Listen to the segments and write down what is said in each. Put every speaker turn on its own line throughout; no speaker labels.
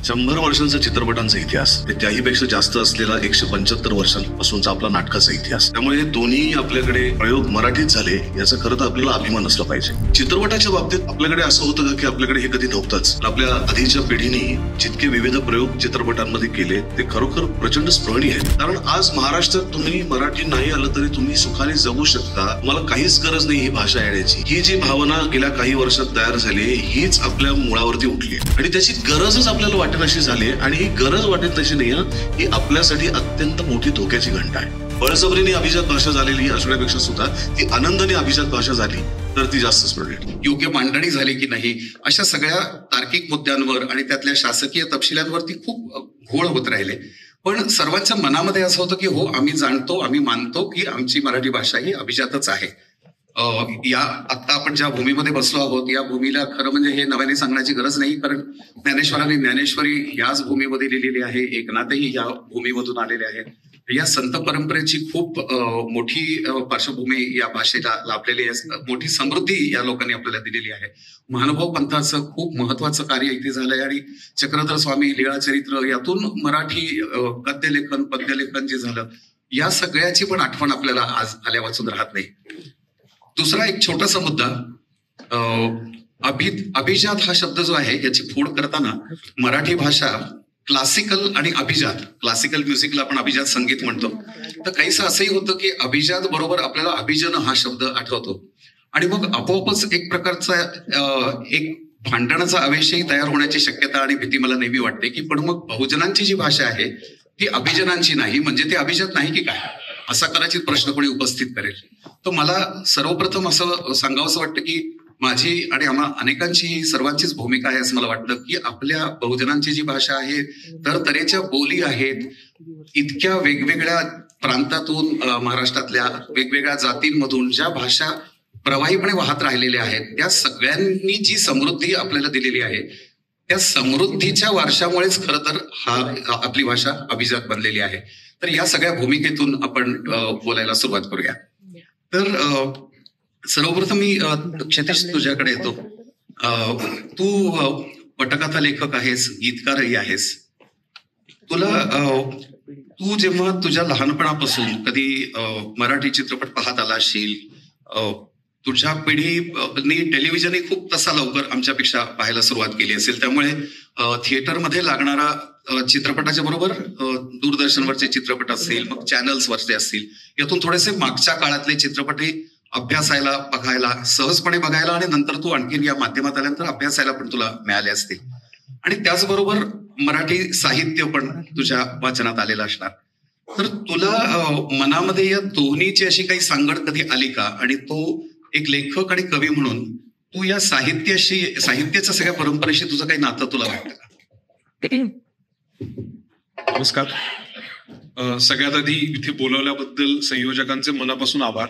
100 वर्षांचा चित्रपटांचा इतिहास, त्याही पेक्षा जास्त असलेला 175 वर्षांपासूनचा आपला नाटकाचा इतिहास. त्यामुळे दोन्ही आपल्याकडे प्रयोग मराठीत झाले याचा खरं तर आपल्याला अभिमान असला पाहिजे. चित्रपटाच्या बाबतीत आपल्याकडे असं होतं का की आपल्याकडे हे कधी नव्हतंच. आपल्या आधीच्या पिढीने जितके विविध प्रयोग चित्रपटांमध्ये केले ते खरोखर प्रचंड स्मरणीय आहेत. कारण आज महाराष्ट्रात तुम्ही मराठी नाही आलं तरी तुम्ही सुखाने जगू शकता. तुम्हाला काहीच गरज नाही ही भाषा येण्याची. ही जी भावना गेल्या काही वर्षात तयार झाली हीच आपल्या मुळावरती उठली आणि त्याची गरजच आपल्याला वाटेल अशी झाली. आणि ही गरज वाटेल तशी नाही, ही आपल्यासाठी अत्यंत मोठी धोक्याची घंटा आहे. बळजबरीने अभिजात भाषा झालेली असण्यापेक्षा सुद्धा ती आनंदाने अभिजात भाषा झाली तर ती जास्त स्मरणीय.
योग्य मांडणी झाली की नाही अशा सगळ्या तार्किक मुद्द्यांवर आणि त्यातल्या शासकीय तपशिलांवरती खूप घोळ होत राहिले. पण सर्वांच्या मनामध्ये असं होतं की हो, आम्ही जाणतो, आम्ही मानतो की आमची मराठी भाषा ही अभिजातच आहे. या आता आपण ज्या भूमीमध्ये बसलो आहोत या भूमीला खरं म्हणजे हे नव्याने सांगण्याची गरज नाही, कारण ज्ञानेश्वरांनी ज्ञानेश्वरी याच भूमीमध्ये लिहिलेली आहे. एकनाथही या भूमीमधून आलेले आहेत. या संत परंपरेची खूप मोठी पार्श्वभूमी या भाषेला लाभलेली आहे. मोठी समृद्धी या लोकांनी आपल्याला दिलेली आहे. महानुभाव पंथाचं खूप महत्वाचं कार्य इथे झालंय आणि चक्रधर स्वामी, लीळाचरित्र यातून मराठी गद्यलेखन पद्यलेखन जे झालं या सगळ्याची पण आठवण आपल्याला आज आल्या वाचून राहत नाही. दुसरा एक छोटासा मुद्दा, अभिजात हा शब्द जो आहे याची फोड करताना मराठी भाषा क्लासिकल आणि अभिजात, क्लासिकल म्युझिकला आपण अभिजात संगीत म्हणतो, तर काहीसं असंही होतं की अभिजात बरोबर आपल्याला अभिजन हा शब्द आठवतो आणि मग आपोआपच एक प्रकारचा एक भांडणाचा आवेशही तयार होण्याची शक्यता आणि भीती मला नेहमी वाटते की पण मग बहुजनांची जी भाषा आहे ती अभिजनांची नाही म्हणजे ते अभिजात नाही की काय, असा कदाचित प्रश्न कोणी उपस्थित करेल. तर मला सर्वप्रथम असं सांगावंसं वाटतं की माझी आणि आम्हा अनेकांची सर्वांचीच भूमिका आहे असं मला वाटतं की आपल्या बहुजनांची जी भाषा आहे तर तऱ्हेच्या बोली आहेत, इतक्या वेगवेगळ्या प्रांतातून महाराष्ट्रातल्या वेगवेगळ्या जातींमधून ज्या भाषा प्रवाहीपणे वाहत राहिलेल्या आहेत त्या सगळ्यांनी जी समृद्धी आपल्याला दिलेली आहे त्या समृद्धीच्या वारशामुळेच खरं तर आपली भाषा अभिजात बनलेली आहे. तर या सगळ्या भूमिकेतून आपण बोलायला सुरुवात करूया. तर सर्वप्रथम मी क्षितेश तुझ्याकडे येतो. तू पटकथा लेखक आहेस, गीतकारही आहेस. तू जेव्हा तुझ्या लहानपणापासून कधी मराठी चित्रपट पाहत आला असशील, तुझ्या पिढीने टेलिव्हिजनही खूप तसा लवकर आमच्यापेक्षा पाहायला सुरुवात केली असेल, त्यामुळे थिएटरमध्ये लागणारा चित्रपटाच्या बरोबर दूरदर्शनवरचे चित्रपट असतील, मग चॅनल्सवरचे असतील, यातून थोडेसे मागच्या काळातले चित्रपटही अभ्यासायला, बघायला, सहजपणे बघायला आणि नंतर तू आणखीन या माध्यमात आल्यानंतर अभ्यासायला पण तुला मिळाले असतील. आणि त्याचबरोबर मराठी साहित्य पण तुझ्या वाचनात आलेलं असणार. तर तुला मनामध्ये या दोन्हीची अशी काही सांगड कधी आली का? आणि तो एक लेखक आणि कवी म्हणून तू या साहित्याच्या सगळ्या परंपरेशी तुझं काही नातं तुला वाटतं का?
नमस्कार. सगळ्यात आधी इथे बोलवल्याबद्दल संयोजकांचे मनापासून आभार.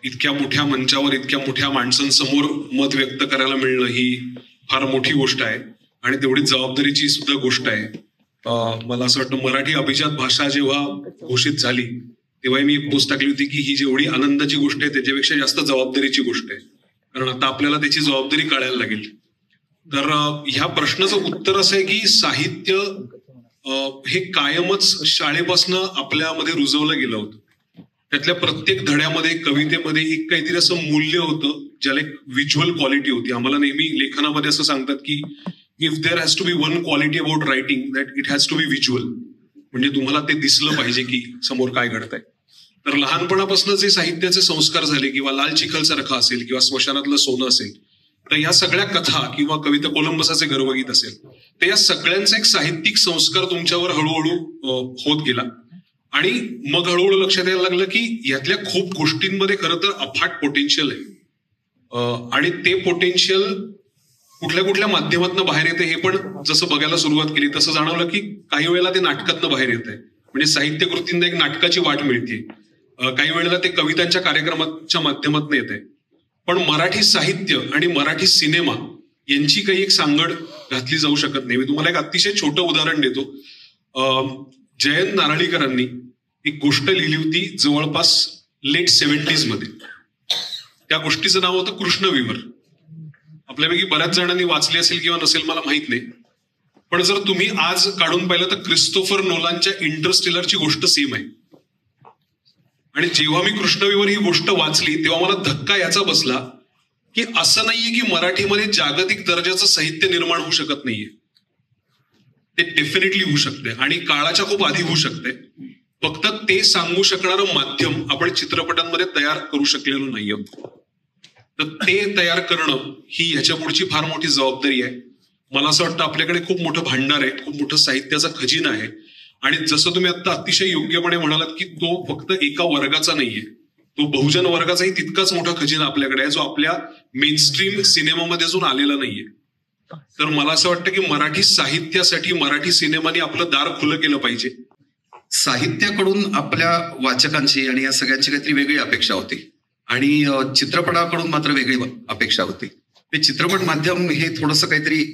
इतक्या मोठ्या मंचावर इतक्या मोठ्या माणसांसमोर मत व्यक्त करायला मिळणं ही फार मोठी गोष्ट आहे आणि तेवढीच जबाबदारीची सुद्धा गोष्ट आहे. मला असं वाटतं मराठी अभिजात भाषा जेव्हा घोषित झाली तेव्हा मी एक पोस्ट टाकली होती की ही जेवढी आनंदाची गोष्ट आहे त्याच्यापेक्षा जास्त जबाबदारीची गोष्ट आहे, कारण आता आपल्याला त्याची जबाबदारी काढायला लागेल. तर ह्या प्रश्नाचं उत्तर असं आहे की साहित्य हे कायमच शाळेपासनं आपल्यामध्ये रुजवलं गेलं होतं. त्यातल्या प्रत्येक धड्यामध्ये, कवितेमध्ये एक काहीतरी असं मूल्य होतं ज्याला एक व्हिज्युअल क्वालिटी होती. आम्हाला नेहमी लेखनामध्ये असं सांगतात की if there has to be one quality about writing that it has to be visual, म्हणजे तुम्हाला ते दिसलं पाहिजे की समोर काय घडतंय. तर लहानपणापासून जे साहित्याचे संस्कार झाले किंवा लाल चिखलसारखा असेल किंवा स्मशानातलं सोनं असेल, तर या सगळ्या कथा किंवा कविता कोलंबसाचे गर्वगीत असेल, तर या सगळ्यांचा एक साहित्यिक संस्कार तुमच्यावर हळूहळू होत गेला. आणि मग हळूहळू लक्षात यायला लागलं की यातल्या खूप गोष्टींमध्ये खरं तर अफाट पोटेन्शियल आहे आणि ते पोटेन्शियल कुठल्या कुठल्या माध्यमातून बाहेर येते हे पण जसं बघायला सुरुवात केली तसं जाणवलं की काही वेळेला ते नाटकातनं बाहेर येत आहे, म्हणजे साहित्य कृतींना एक नाटकाची वाट मिळते. काही वेळेला ते कवितांच्या कार्यक्रमाच्या माध्यमातून येत आहे. पण मराठी साहित्य आणि मराठी सिनेमा यांची काही एक सांगड घातली जाऊ शकत नाही. मी तुम्हाला एक अतिशय छोटं उदाहरण देतो. जयंत नारळीकरांनी एक गोष्ट लिहिली होती जवळपास लेट 70s मध्ये. त्या गोष्टीचं नाव होतं कृष्णविवर. आपल्यापैकी बऱ्याच जणांनी वाचली असेल किंवा नसेल मला माहित नाही, पण जर तुम्ही आज काढून पाहिलं तर क्रिस्टोफर नोलानच्या इंटरस्टेलरची गोष्ट सेम आहे. आणि जेव्हा मी कृष्णविवर ही गोष्ट वाचली तेव्हा मला धक्का याचा बसला की असं नाहीये की मराठीमध्ये जागतिक दर्जाचं साहित्य निर्माण होऊ शकत नाहीये. ते डेफिनेटली होऊ शकते आणि काळाच्या खूप आधी होऊ शकते. फक्त ते सांगू शकणारं माध्यम आपण चित्रपटांमध्ये तयार करू शकलेलो नाहीये. तर ते तयार करणं ही ह्याच्या पुढची फार मोठी जबाबदारी आहे. मला असं वाटतं आपल्याकडे खूप मोठं भांडार आहे, खूप मोठं साहित्याचा खजिना आहे. आणि जसं तुम्ही आता अतिशय योग्यपणे म्हणालात की तो फक्त एका वर्गाचा नाहीये, तो बहुजन वर्गाचाही तितकाच मोठा खजिना आपल्याकडे आहे जो आपल्या मेनस्ट्रीम सिनेमामध्ये अजून आलेला नाहीये. तर मला असं वाटतं की मराठी साहित्यासाठी मराठी सिनेमाने आपलं दार खुलं केलं पाहिजे.
साहित्याकडून आपल्या वाचकांची आणि या सगळ्यांची काहीतरी वेगळी अपेक्षा होती आणि चित्रपटाकडून मात्र वेगळी अपेक्षा होती. ते चित्रपट माध्यम हे थोडंसं काहीतरी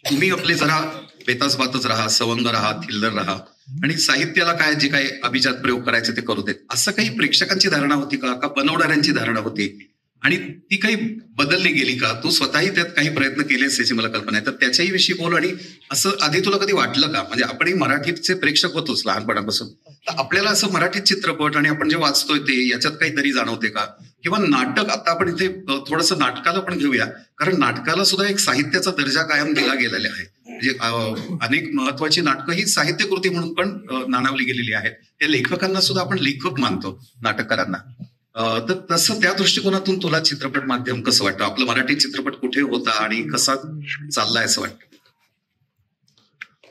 तुम्ही आपले जरा बेतासबातच राहा, सवंग राहा, थिल्लर राहा आणि साहित्याला काय जे काही अभिजात प्रयोग करायचे ते करू देत, असं काही प्रेक्षकांची धारणा होती का बनवणाऱ्यांची धारणा होती आणि ती काही बदलली गेली का? तू स्वतःही त्यात काही प्रयत्न केलेस याची मला कल्पना आहे, तर त्याच्याही विषयी बोल. आणि असं आधी तुला कधी वाटलं का, म्हणजे आपणही मराठीचे प्रेक्षक होतोच लहानपणापासून, तर आपल्याला असं मराठी चित्रपट आणि आपण जे वाचतोय ते याच्यात काहीतरी जाणवते का? किंवा नाटक, आता आपण इथे थोडंसं नाटकाला पण घेऊया, कारण नाटकाला सुद्धा एक साहित्याचा दर्जा कायम दिला गेलेला आहे. म्हणजे अनेक महत्वाची नाटकं ही साहित्यकृती म्हणून पण नाणावली गेलेली आहेत. त्या लेखकांना सुद्धा आपण लेखक मानतो, नाटककारांना. तर तसं त्या दृष्टिकोनातून तुला चित्रपट माध्यम कसं वाटतं? आपलं मराठी चित्रपट कुठे होता आणि कसा चाललाय असं वाटतं?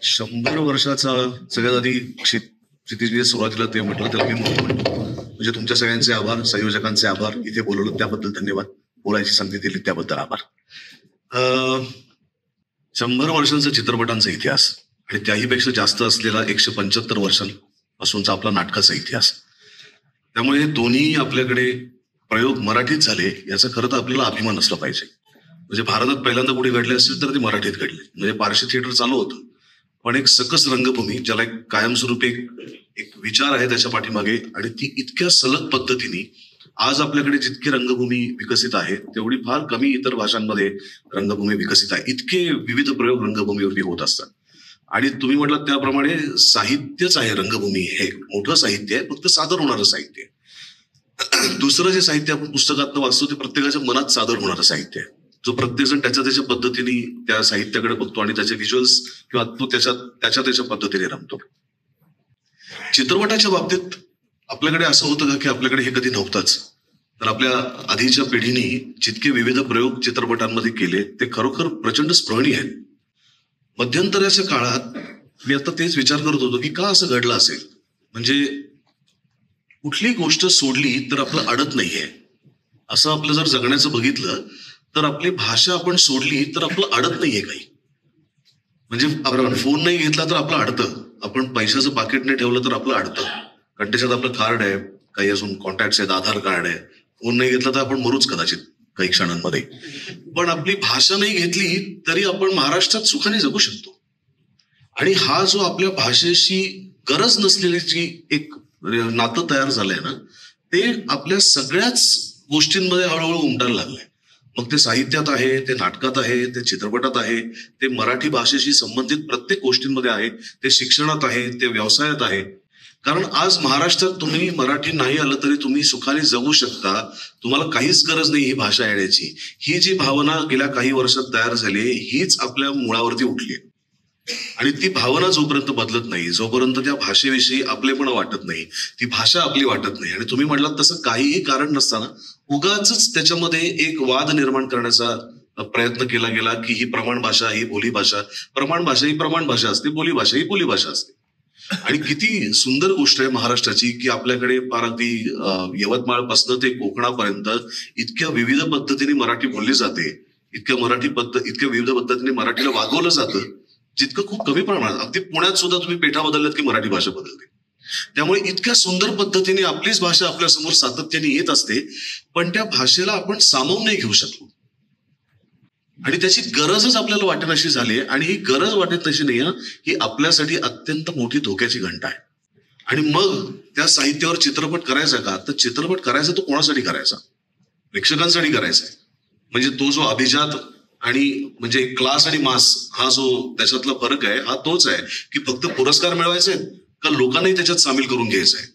100 वर्षाचा सगळ्यात आधी क्षितिज सुरुवातीला ते म्हटलं तर मी म्हणतो, म्हणजे तुमच्या सगळ्यांचे आभार, संयोजकांचे आभार, इथे बोलवलं त्याबद्दल धन्यवाद, बोलायची संधी दिली त्याबद्दल आभार. 100 वर्षांचा चित्रपटांचा इतिहास आणि त्याहीपेक्षा जास्त असलेला 175 वर्षांपासूनचा आपला नाटकाचा इतिहास. त्यामुळे हे दोन्ही आपल्याकडे प्रयोग मराठीत झाले याचा खरं तर आपल्याला अभिमान असला पाहिजे. म्हणजे भारतात पहिल्यांदा कुठे घडले असतील तर ते मराठीत घडले. म्हणजे पारशी थिएटर चालू होतं, पण एक सकस रंगभूमी ज्याला एक कायमस्वरूपी एक विचार आहे त्याच्या पाठीमागे, आणि ती इतक्या सलग पद्धतीने आज आपल्याकडे जितकी रंगभूमी विकसित आहे तेवढी फार कमी इतर भाषांमध्ये रंगभूमी विकसित आहे. इतके विविध प्रयोग रंगभूमीवरती होत असतात. आणि तुम्ही म्हटलं त्याप्रमाणे साहित्यच आहे रंगभूमी, हे मोठं साहित्य आहे, फक्त सादर होणारं साहित्य आहे. दुसरं जे साहित्य आपण पुस्तकातनं वाचतो ते प्रत्येकाच्या मनात सादर होणारं साहित्य आहे, जो प्रत्येकजण त्याच्या पद्धतीने त्या साहित्याकडे बघतो आणि त्याचे व्हिज्युअल्स किंवा तो त्याच्या पद्धतीने रमतो. चित्रपटाच्या बाबतीत आपल्याकडे असं होतं का की आपल्याकडे हे कधी नव्हतंच. तर आपल्या आधीच्या पिढीने जितके विविध प्रयोग चित्रपटांमध्ये केले ते खरोखर प्रचंड स्मरणीय आहेत. मध्यंतराच्या काळात मी आता तेच विचार करत होतो की का असं घडलं असेल. म्हणजे कुठली गोष्ट सोडली तर आपलं अडत नाहीये, असं आपलं जर जगण्याचं बघितलं तर आपली भाषा आपण सोडली तर आपलं अडत नाहीये काही. म्हणजे आपण फोन नाही घेतला तर आपलं अडतं, आपण पैशाचं पाकिट नाही ठेवलं तर आपलं अडतं, कारण त्याच्यात आपलं कार्ड आहे, काही अजून कॉन्टॅक्ट आहेत, आधार कार्ड आहे. फोन नाही घेतला तर आपण मरूच कदाचित काही क्षणांमध्ये. पण आपली भाषा नाही घेतली तरी आपण महाराष्ट्रात सुखाने जगू शकतो. आणि हा जो आपल्या भाषेशी गरज नसलेली जी एक नातं तयार झालंय ना, ते आपल्या सगळ्याच गोष्टींमध्ये हळूहळू उमटायला लागलंय. मग ते साहित्यात आहे, ते नाटकात आहे, ते चित्रपटात आहे, ते मराठी भाषेशी संबंधित प्रत्येक गोष्टींमध्ये आहे, ते शिक्षणात आहे, ते व्यवसायात आहे. कारण आज महाराष्ट्रात तुम्ही मराठी नाही आलं तरी तुम्ही सुखाने जगू शकता, तुम्हाला काहीच गरज नाही ही भाषा येण्याची. ही जी भावना गेल्या काही वर्षात तयार झाली हीच आपल्या मुळावरती उठली. आणि ती भावना जोपर्यंत बदलत नाही, जोपर्यंत त्या भाषेविषयी आपलेपण वाटत नाही, ती भाषा आपली वाटत नाही, आणि तुम्ही म्हटलात तसं काहीही कारण नसताना उगाच त्याच्यामध्ये एक वाद निर्माण करण्याचा प्रयत्न केला गेला की ही प्रमाण भाषा, ही बोली भाषा. प्रमाण भाषा ही प्रमाण भाषा असते, बोली भाषा ही बोली भाषा असते. आणि किती सुंदर गोष्ट आहे महाराष्ट्राची की आपल्याकडे फार अगदी यवतमाळपासून ते कोकणापर्यंत इतक्या विविध पद्धतीने मराठी बोलली जाते, इतक्या विविध पद्धतीने मराठीला वागवलं जातं, जितकं खूप कमी प्रमाणात. अगदी पुण्यात सुद्धा तुम्ही पेठा बदलल्यात की मराठी भाषा बदलते. त्यामुळे इतक्या सुंदर पद्धतीने आपलीच भाषा आपल्या समोर सातत्याने येत असते, पण त्या भाषेला आपण सामावून नाही घेऊ शकलो. आणि त्याची गरजच आपल्याला वाटेल अशी झाली, आणि ही गरज वाटेल तशी नाही, ही आपल्यासाठी अत्यंत मोठी धोक्याची घंटा आहे. आणि मग त्या साहित्यावर चित्रपट करायचा का, तर चित्रपट करायचा तो कोणासाठी करायचा? प्रेक्षकांसाठी करायचा आहे. म्हणजे तो जो अभिजात आणि म्हणजे क्लास आणि मास हा जो त्याच्यातला फरक आहे हा तोच आहे की फक्त पुरस्कार मिळवायचे का लोकांनाही त्याच्यात सामील करून घ्यायचं आहे.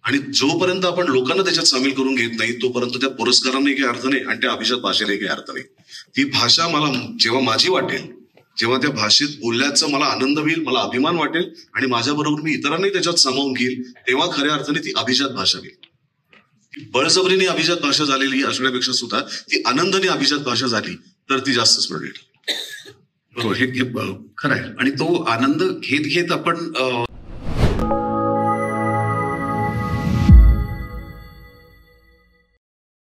आणि जोपर्यंत आपण लोकांना त्याच्यात सामील करून घेत नाही तोपर्यंत त्या पुरस्कारांनाही काही अर्थ नाही आणि त्या अभिजात भाषेलाही काही अर्थ नाही. ती भाषा मला जेव्हा माझी वाटेल, जेव्हा त्या भाषेत बोलल्याचा मला आनंद होईल, मला अभिमान वाटेल आणि माझ्याबरोबर मी इतरांनाही त्याच्यात सामावून घेईल, तेव्हा खऱ्या अर्थाने ती अभिजात भाषा होईल. बळजबरीने अभिजात भाषा झालेली असण्यापेक्षा सुद्धा ती आनंदाने अभिजात भाषा झाली तर ती जास्त स्प्रेड.
बरोबर, हे खरं आहे. आणि तो आनंद घेत घेत आपण